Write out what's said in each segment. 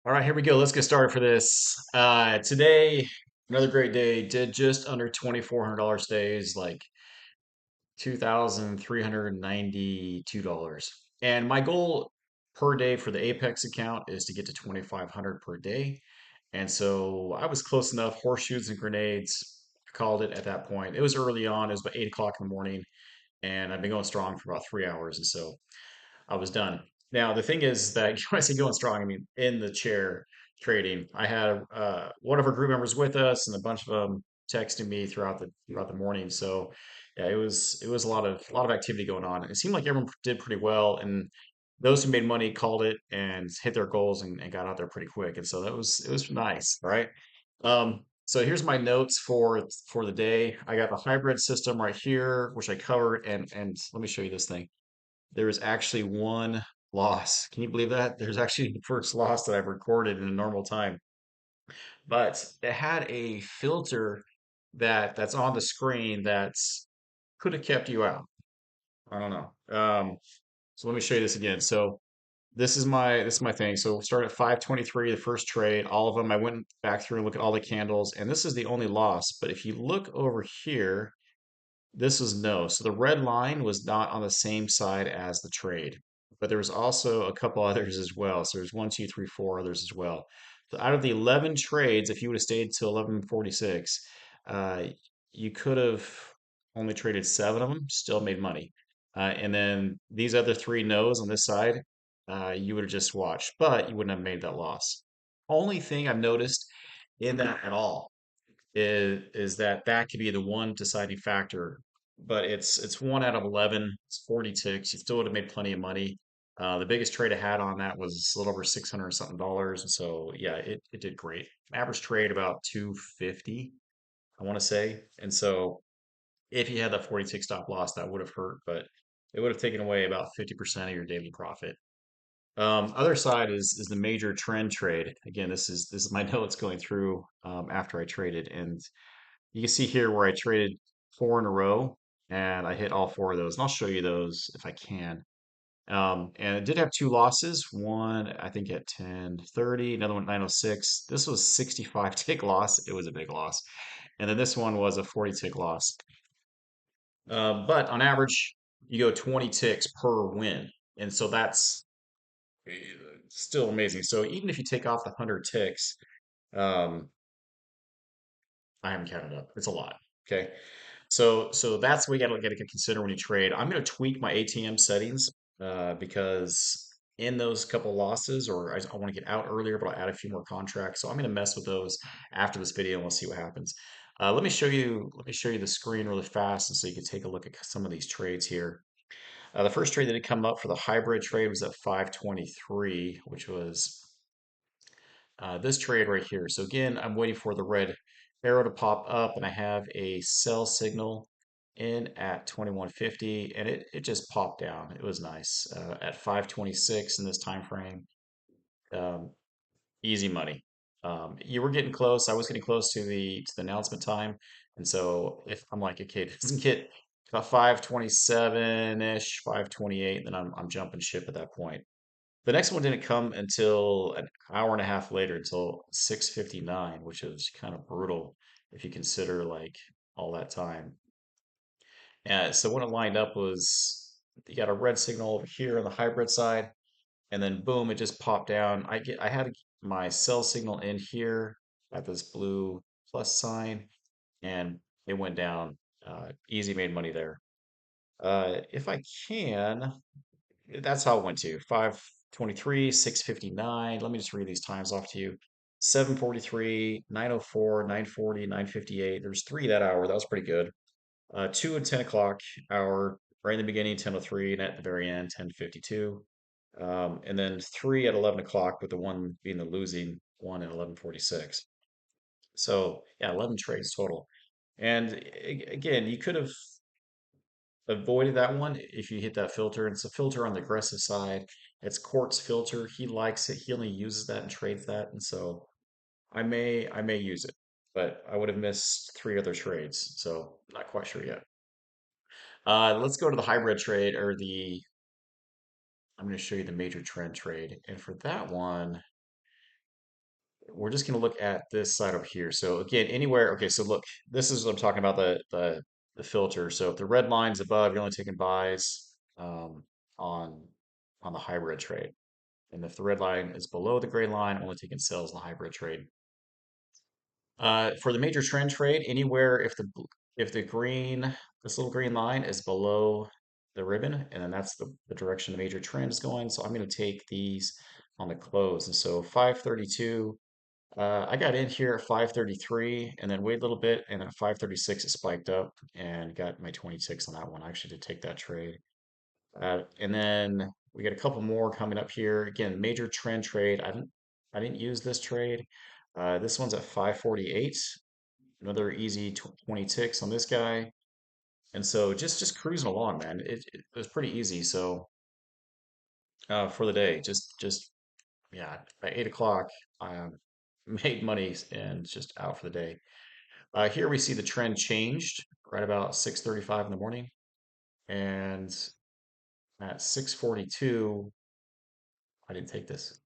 All right, here we go. Let's get started for this. Today, another great day. Did just under $2,400 days, like $2,392. And my goal per day for the Apex account is to get to 2,500 per day. And so I was close enough. Horseshoes and grenades, called it at that point. It was early on. It was about 8 o'clock in the morning, and I've been going strong for about 3 hours. And so I was done. Now, the thing is that when I say going strong, I mean in the chair trading. I had one of our group members with us, and a bunch of them texting me throughout the morning. So, yeah, it was a lot of activity going on. It seemed like everyone did pretty well, and those who made money called it and hit their goals and got out there pretty quick. And so it was nice, right? So here's my notes for the day. I got the hybrid system right here, which I covered, and let me show you this thing. There was actually one loss. Can you believe that? There's actually the first loss that I've recorded in a normal time. But it had a filter that's on the screen that's could have kept you out. I don't know. So let me show you this again. So this is my thing. So start at 523, the first trade, all of them. I went back through and look at all the candles, and this is the only loss. But if you look over here, this was no. So the red line was not on the same side as the trade, but there was also a couple others as well. So there's one, two, three, four others as well. So out of the 11 trades, if you would have stayed till 11:46, uh, you could have only traded seven of them, still made money. And then these other three no's on this side, you would have just watched, but you wouldn't have made that loss. Only thing I've noticed in that at all is that could be the one deciding factor. But it's one out of 11. It's 40 ticks. You still would have made plenty of money. The biggest trade I had on that was a little over 600 something dollars. And so yeah, it did great. Average trade about 250, I want to say. And so if you had that 40 tick stop loss, that would have hurt, but it would have taken away about 50% of your daily profit. Other side is the major trend trade. Again, this is my notes going through after I traded, and you can see here where I traded four in a row and I hit all four of those. And I'll show you those if I can. And it did have two losses. One, I think at 10:30, another one at 9:06. This was 65 tick loss. It was a big loss. And then this one was a 40 tick loss. But on average, you go 20 ticks per win. And so that's uh, still amazing. So even if you take off the 100 ticks, um, I haven't counted up. It's a lot. Okay. So that's what you gotta consider when you trade. I'm gonna tweak my ATM settings because in those couple losses, or I want to get out earlier, but I'll add a few more contracts. So I'm gonna mess with those after this video, and we'll see what happens. Let me show you the screen really fast, and so you can take a look at some of these trades here. The first trade that had come up for the hybrid trade was at 523, which was this trade right here. So again, I'm waiting for the red arrow to pop up, and I have a sell signal in at 2150, and it just popped down. It was nice at 526 in this time frame. Um, Easy money. You were getting close. I was getting close to the announcement time, and so if I'm like, okay, it doesn't get about 527 ish, 528, then I'm jumping ship at that point. The next one didn't come until an hour and a half later, until 6:59, which is kind of brutal if you consider like all that time. So when it lined up was you got a red signal over here on the hybrid side, and then boom, it just popped down. I had my sell signal in here at this blue plus sign, and it went down. Easy made money there. If I can. That's how it went to 523, 659. Let me just read these times off to you. 743, 904, 940, 958. There's three that hour. That was pretty good. Two and 10 o'clock hour, right in the beginning, 10:03, and at the very end, 10:52. And then three at 11 o'clock, with the one being the losing one at 11:46. So yeah, 11 trades total. And again, you could have avoided that one if you hit that filter. And it's a filter on the aggressive side. It's Quartz filter. He likes it. He only uses that and trades that. And so I may use it, but I would have missed three other trades. So not quite sure yet. Let's go to the hybrid trade or the I'm going to show you the major trend trade. And for that one, we're just going to look at this side over here. So again, anywhere. Okay, so look, this is what I'm talking about the filter. So if the red line's above, you're only taking buys on the hybrid trade, and if the red line is below the gray line, only taking sells in the hybrid trade. For the major trend trade, anywhere if the green this little green line is below the ribbon, and then that's the direction the major trend is going. So I'm going to take these on the close, and so 532. I got in here at 533 and then wait a little bit, and then at 536 it spiked up and got my 26 on that one. I actually did take that trade. And then we got a couple more coming up here. Again, major trend trade. I didn't use this trade. This one's at 548. Another easy 20 ticks on this guy. And so just cruising along, man. It was pretty easy. So for the day, just yeah, by 8 o'clock, I made money and just out for the day. Here we see the trend changed right about 6:35 in the morning, and at 6:42, I didn't take this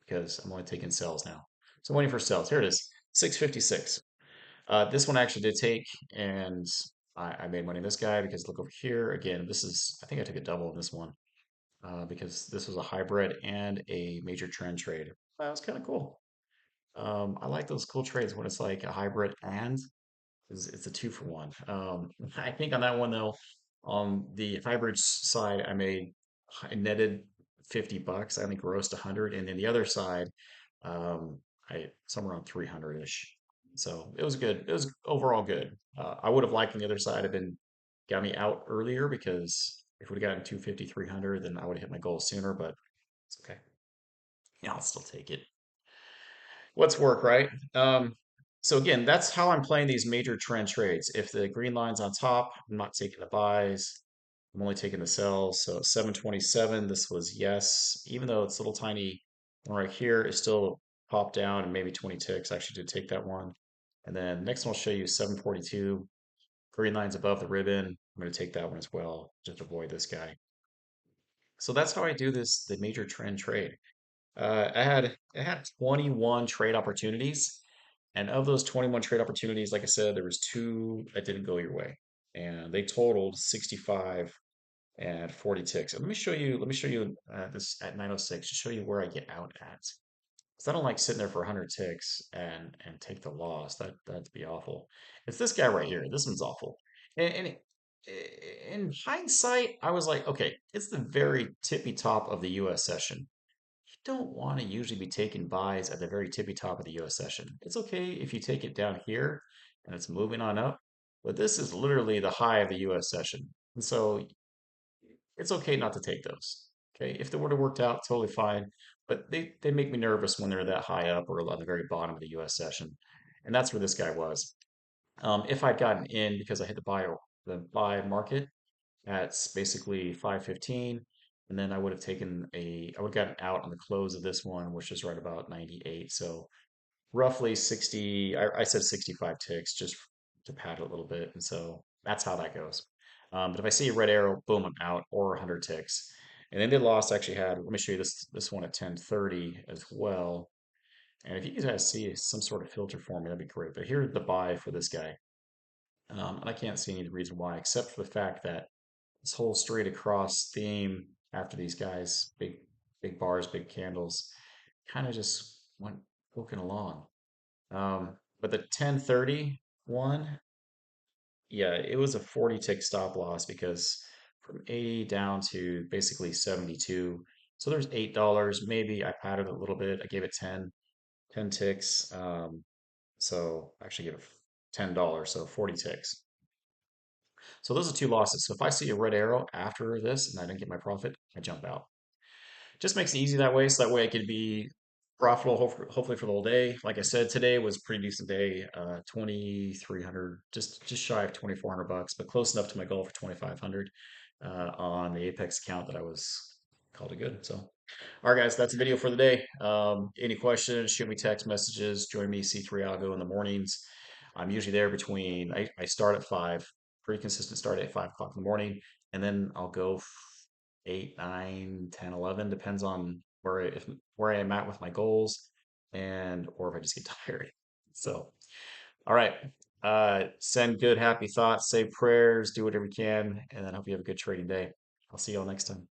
because I'm only taking sales now. So I'm waiting for sales. Here it is, 6:56. This one I actually did take, and I made money in this guy because look over here again. This is I think I took a double in this one because this was a hybrid and a major trend trade. That was kind of cool. I like those cool trades when it's like a hybrid and it's a two for one. I think on that one though, on the hybrid side, I netted $50. I only grossed 100, and then the other side, um, I somewhere around 300 ish. So it was good. It was overall good. I would have liked on the other side have been got me out earlier because if we'd have gotten 250, 300, then I would have hit my goal sooner. But it's okay. Yeah, I'll still take it. What's work, right? So again, that's how I'm playing these major trend trades. If the green line's on top, I'm not taking the buys. I'm only taking the sells. So 727, this was yes. Even though it's a little tiny one right here, it still popped down and maybe 20 ticks. I actually did take that one. And then next one I'll show you 742. Green line's above the ribbon. I'm going to take that one as well, just avoid this guy. So that's how I do this, the major trend trade. I had 21 trade opportunities, and of those 21 trade opportunities, like I said, there was two that didn't go your way, and they totaled 65 and 40 ticks. And let me show you this at 906 to show you where I get out at. Because I don't like sitting there for 100 ticks and take the loss. That'd be awful. It's this guy right here. This one's awful. And in hindsight, I was like, okay, it's the very tippy top of the U.S. session. You don't want to usually be taking buys at the very tippy top of the US session. It's okay if you take it down here and it's moving on up, but this is literally the high of the US session. And so it's okay not to take those. Okay. If they would have worked out, totally fine. But they make me nervous when they're that high up or on the very bottom of the US session. And that's where this guy was. If I'd gotten in because I hit the buy market, at basically 515, and then I would have gotten out on the close of this one, which is right about 98. So roughly 60, I said 65 ticks just to pad it a little bit. And so that's how that goes. But if I see a red arrow, boom, I'm out, or 100 ticks. And then they lost actually had, let me show you this one at 1030 as well. And if you guys see some sort of filter for me, that'd be great. But here's the buy for this guy. And I can't see any reason why, except for the fact that this whole straight across theme after these guys, big bars, big candles, kind of just went poking along. But the 1030 one, yeah, it was a 40 tick stop loss because from 80 down to basically 72. So there's $8. Maybe I padded a little bit. I gave it 10 ticks. So I actually gave it $10, so 40 ticks. So those are two losses. So if I see a red arrow after this and I didn't get my profit, I jump out. Just makes it easy that way. So that way I could be profitable, hopefully for the whole day. Like I said, today was a pretty decent day. 2,300, just shy of 2,400 bucks, but close enough to my goal for 2,500 on the Apex account that I was called it good. So, all right, guys, that's the video for the day. Any questions? Shoot me text messages. Join me C3 Algo in the mornings. I'm usually there between. I start at 5, pretty consistent start at 5 o'clock in the morning, and then I'll go 8, 9, 10, 11, depends on where I am at with my goals. and or if I just get tired. So, all right. Send good, happy thoughts, say prayers, do whatever you can, and then hope you have a good trading day. I'll see you all next time.